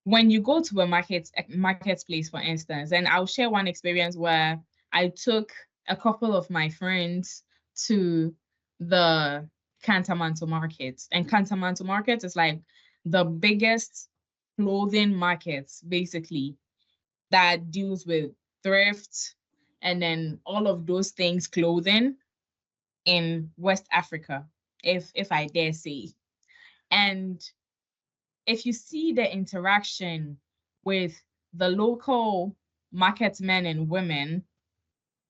when you go to a marketplace, for instance, and I'll share one experience where I took a couple of my friends to the Cantamanto market. And Cantamanto market is like the biggest clothing market, basically, that deals with thrift and then all of those things, clothing in West Africa, if I dare say. And if you see the interaction with the local market men and women,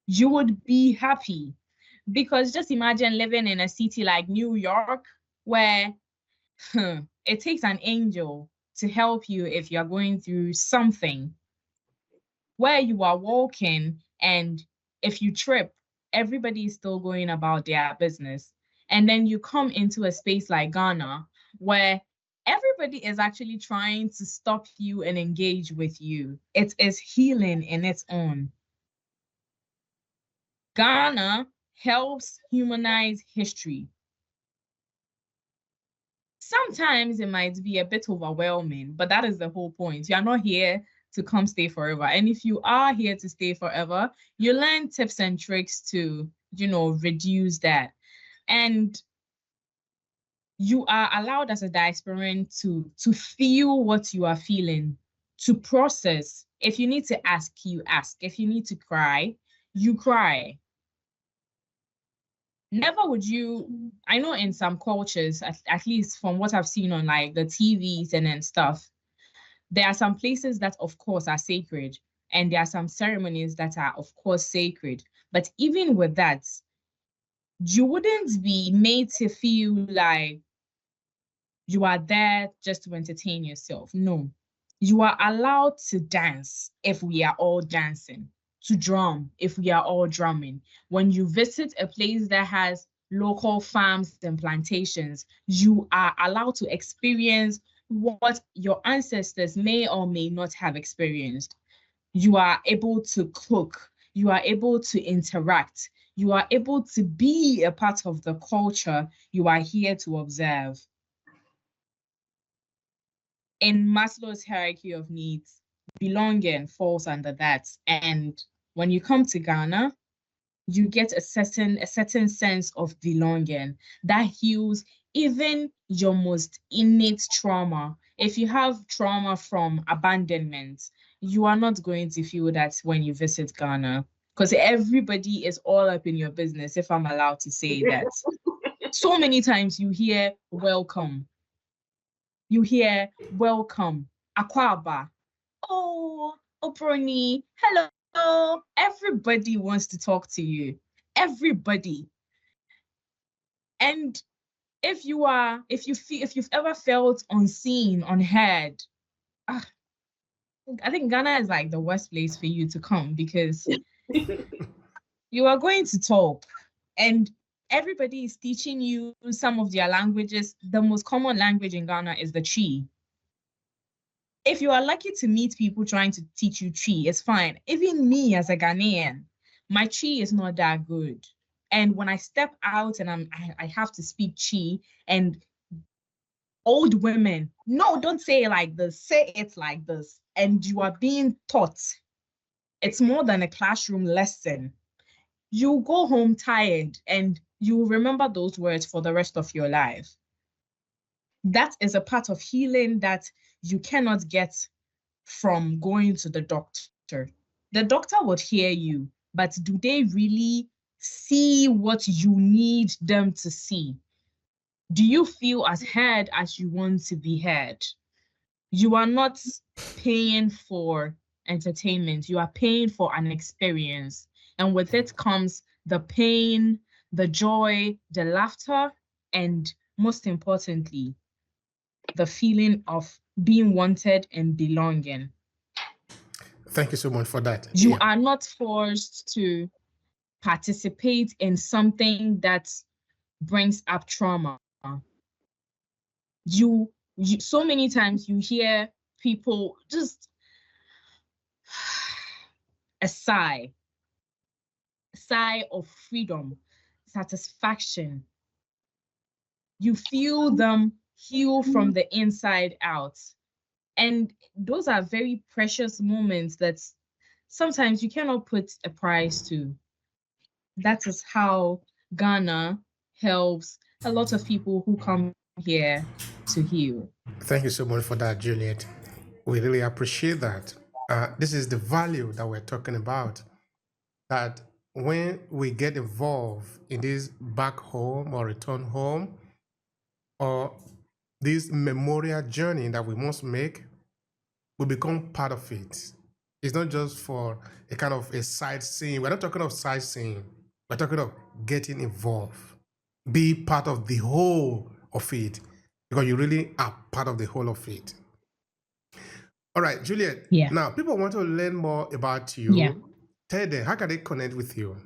you would be happy. Because just imagine living in a city like New York, where it takes an angel to help you if you're going through something, where you are walking and if you trip, everybody is still going about their business. And then you come into a space like Ghana, where everybody is actually trying to stop you and engage with you. It is healing in its own. Ghana helps humanize history. Sometimes it might be a bit overwhelming, but that is the whole point. You are not here to come stay forever. And if you are here to stay forever, you learn tips and tricks to, reduce that. And you are allowed as a diasporan to feel what you are feeling, to process. If you need to ask, you ask. If you need to cry, you cry. Never would you, I know in some cultures, at least from what I've seen on like the TVs and then stuff, there are some places that of course are sacred, and there are some ceremonies that are of course sacred. But even with that, you wouldn't be made to feel like you are there just to entertain yourself. No, you are allowed to dance if we are all dancing, to drum if we are all drumming. When you visit a place that has local farms and plantations, you are allowed to experience what your ancestors may or may not have experienced. You are able to cook, you are able to interact, you are able to be a part of the culture you are here to observe. In Maslow's hierarchy of needs, belonging falls under that. And when you come to Ghana, you get a certain sense of belonging that heals even your most innate trauma. If you have trauma from abandonment, you are not going to feel that when you visit Ghana, because everybody is all up in your business, if I'm allowed to say that. So many times you hear welcome. You hear welcome, Akwaba. Oh, Oproni, hello. Everybody wants to talk to you. Everybody. And if you've ever felt unseen, unheard, I think Ghana is like the worst place for you to come, because you are going to talk and everybody is teaching you some of their languages. The most common language in Ghana is the Twi. If you are lucky to meet people trying to teach you Twi, it's fine. Even me as a Ghanaian, my Twi is not that good. And when I step out and I have to speak Twi, and old women, no, don't say it like this, say it like this. And you are being taught It's more than a classroom lesson. You go home tired and you remember those words for the rest of your life. That is a part of healing that you cannot get from going to the doctor. The doctor would hear you, but do they really see what you need them to see? Do you feel as heard as you want to be heard? You are not paying for entertainment, you are paying for an experience. And with it comes the pain, the joy, the laughter, and most importantly, the feeling of being wanted and belonging. Thank you so much for that. You Yeah. are not forced to participate in something that brings up trauma. You so many times you hear people just a sigh of freedom, satisfaction. You feel them heal from the inside out. And those are very precious moments that sometimes you cannot put a price to. That is how Ghana helps a lot of people who come here to heal. Thank you so much for that, Juliet. We really appreciate that. This is the value that we're talking about. That when we get involved in this back home or return home, or this memorial journey that we must make, we become part of it. It's not just for a kind of a sightseeing. We're not talking of sightseeing. We're talking of getting involved. Be part of the whole of it, because you really are part of the whole of it. All right, Juliet. Yeah. Now, people want to learn more about you. Yeah. Tell them, how can they connect with you?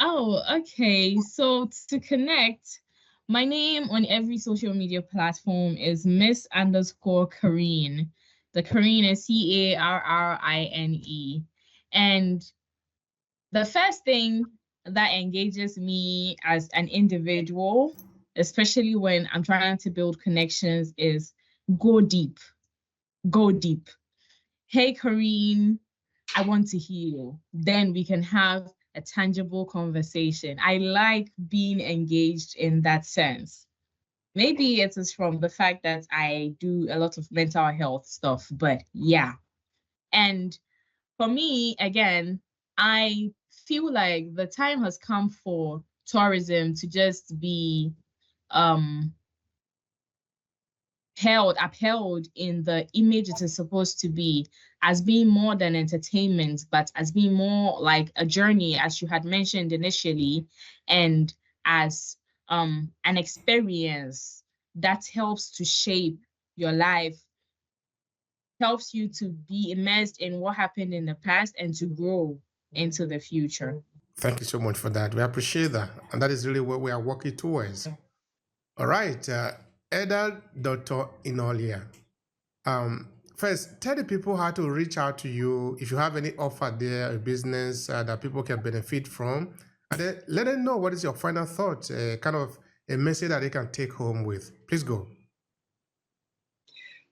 Oh, okay. So to connect, my name on every social media platform is Miss_Karine. The Karine is CARRINE. And the first thing that engages me as an individual, especially when I'm trying to build connections, is go deep. Go deep. Hey, Karine, I want to heal. Then we can have a tangible conversation. I like being engaged in that sense. Maybe it is from the fact that I do a lot of mental health stuff, but yeah. And for me, again, I feel like the time has come for tourism to just be upheld in the image it is supposed to be, as being more than entertainment, but as being more like a journey, as you had mentioned initially, and as an experience that helps to shape your life, helps you to be immersed in what happened in the past and to grow into the future. Thank you so much for that. We appreciate that. And that is really what we are working towards. All right. Elder Dr. Inolia. First, tell the people how to reach out to you if you have any offer there, a business that people can benefit from. And then let them know what is your final thought, kind of a message that they can take home with. Please go.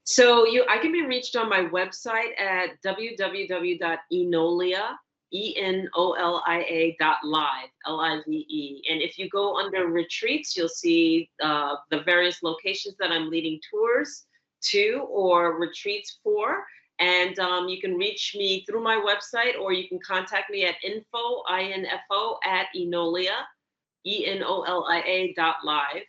So I can be reached on my website at www.enolia, ENOLIA.live, LIVE. And if you go under retreats, you'll see the various locations that I'm leading tours to or retreats for. And you can reach me through my website, or you can contact me at info at Enolia, ENOLIA.live.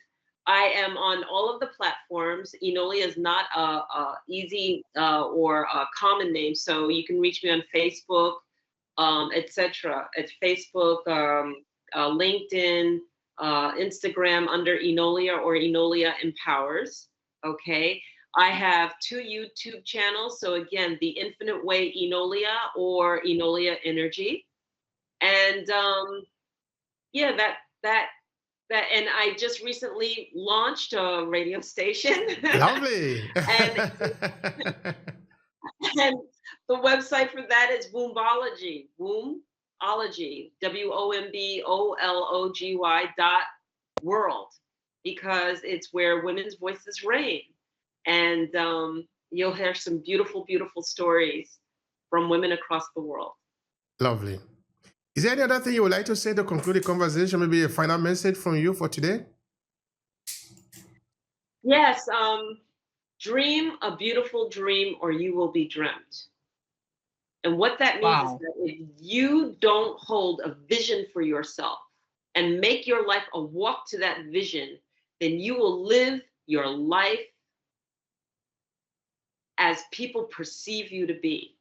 I am on all of the platforms. Enolia is not a easy or a common name, so you can reach me on Facebook, etc. It's Facebook, LinkedIn, Instagram under Enolia or Enolia Empowers. Okay. I have 2 YouTube channels. So again, The Infinite Way Enolia or Enolia Energy. And yeah, that and I just recently launched a radio station. Lovely. and the website for that is Wombollogy, WOMBOLOGY.world, because it's where women's voices reign. And you'll hear some beautiful, beautiful stories from women across the world. Lovely. Is there any other thing you would like to say to conclude the conversation? Maybe a final message from you for today? Yes, dream a beautiful dream or you will be dreamt. And what that means is Wow. that if you don't hold a vision for yourself and make your life a walk to that vision, then you will live your life as people perceive you to be.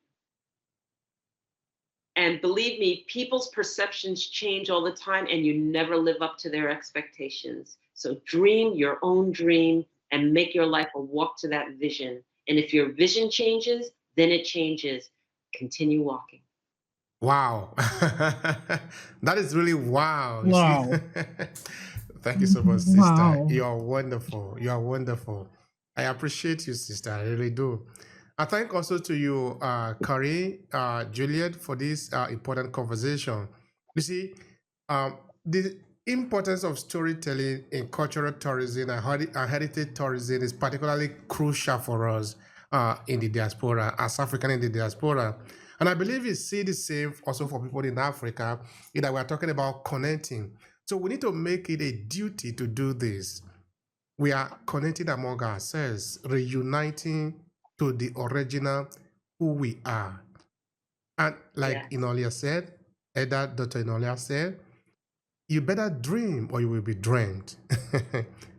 And believe me, people's perceptions change all the time and you never live up to their expectations. So dream your own dream and make your life a walk to that vision. And if your vision changes, then it changes. Continue walking. Wow. That is really wow. You see? Wow. Thank you so much, sister. Wow. You are wonderful. You are wonderful. I appreciate you, sister. I really do. I thank also to you, Carrie, Juliet, for this important conversation. You see, the importance of storytelling in cultural tourism and heritage tourism is particularly crucial for us in the diaspora, as African in the diaspora. And I believe you see the same also for people in Africa, in that we're talking about connecting. So we need to make it a duty to do this. We are connecting among ourselves, reuniting to the original who we are. And like Yeah. Inolia said, Dr. Inolia said, you better dream or you will be dreamed.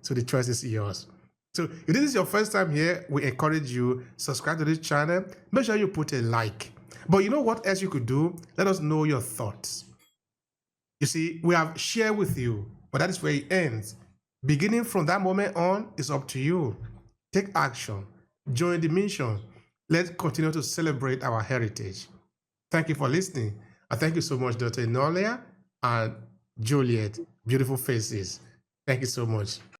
So the choice is yours. So if this is your first time here, we encourage you, subscribe to this channel. Make sure you put a like. But you know what else you could do? Let us know your thoughts. You see, we have shared with you, but that is where it ends. Beginning from that moment on, it's up to you. Take action. Join the mission. Let's continue to celebrate our heritage. Thank you for listening. And thank you so much, Dr. Inolia and Juliet. Beautiful faces. Thank you so much.